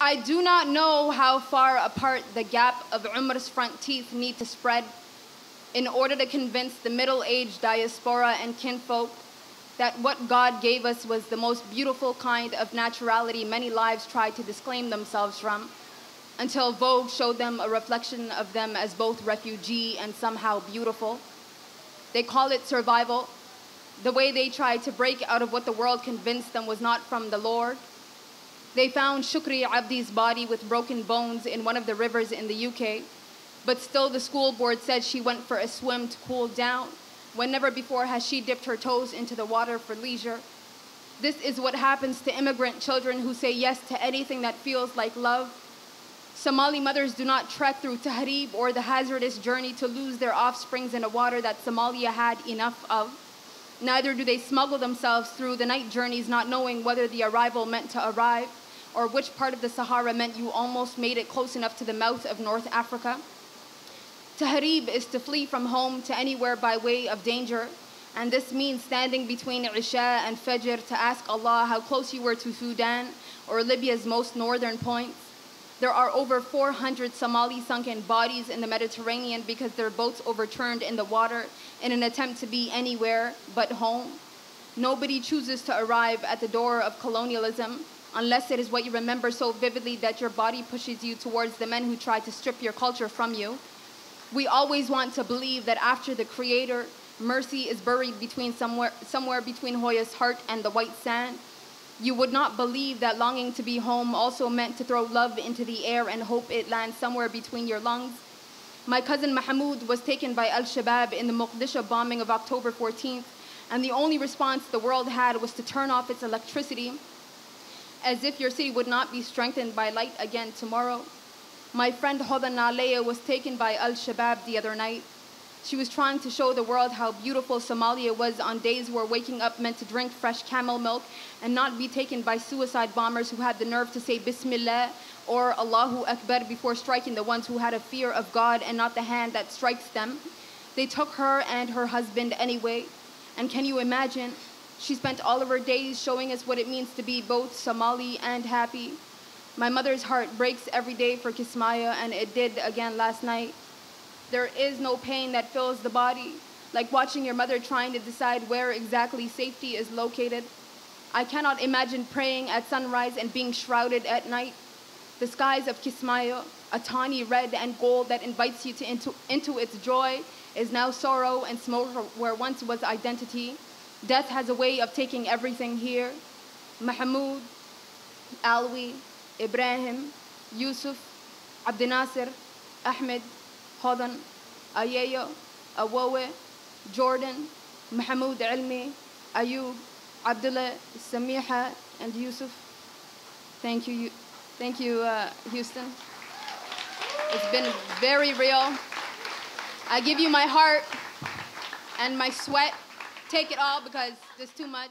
I do not know how far apart the gap of Umar's front teeth need to spread in order to convince the middle-aged diaspora and kinfolk that what God gave us was the most beautiful kind of naturality many lives tried to disclaim themselves from, until Vogue showed them a reflection of them as both refugee and somehow beautiful. They call it survival. The way they tried to break out of what the world convinced them was not from the Lord. They found Shukri Abdi's body with broken bones in one of the rivers in the UK, but still the school board said she went for a swim to cool down, when never before has she dipped her toes into the water for leisure. This is what happens to immigrant children who say yes to anything that feels like love. Somali mothers do not trek through Tahrib or the hazardous journey to lose their offsprings in a water that Somalia had enough of. Neither do they smuggle themselves through the night journeys not knowing whether the arrival meant to arrive or which part of the Sahara meant you almost made it close enough to the mouth of North Africa. Tahrib is to flee from home to anywhere by way of danger, and this means standing between Isha and Fajr to ask Allah how close you were to Sudan or Libya's most northern points. There are over 400 Somali sunken bodies in the Mediterranean because their boats overturned in the water in an attempt to be anywhere but home. Nobody chooses to arrive at the door of colonialism unless it is what you remember so vividly that your body pushes you towards the men who tried to strip your culture from you. We always want to believe that after the Creator, mercy is buried between somewhere between Hoya's heart and the white sand. You would not believe that longing to be home also meant to throw love into the air and hope it lands somewhere between your lungs. My cousin Mahmoud was taken by Al-Shabaab in the Mogadishu bombing of October 14th, and the only response the world had was to turn off its electricity, as if your city would not be strengthened by light again tomorrow. My friend Hodan Nalea was taken by Al-Shabaab the other night. She was trying to show the world how beautiful Somalia was on days where waking up meant to drink fresh camel milk and not be taken by suicide bombers who had the nerve to say Bismillah or Allahu Akbar before striking the ones who had a fear of God and not the hand that strikes them. They took her and her husband anyway. And can you imagine? She spent all of her days showing us what it means to be both Somali and happy. My mother's heart breaks every day for Kismaya, and it did again last night. There is no pain that fills the body, like watching your mother trying to decide where exactly safety is located. I cannot imagine praying at sunrise and being shrouded at night. The skies of Kismayo, a tawny red and gold that invites you into its joy, is now sorrow and smoke where once was identity. Death has a way of taking everything here. Mahmoud, Alwi, Ibrahim, Yusuf, Abdinasir, Ahmed, Hodan, Ayeyo, Awowe, Jordan, Mahmoud Ilmi, Ayub, Abdullah, Samiha, and Yusuf. Thank you, Houston. It's been very real. I give you my heart and my sweat. Take it all because there's too much.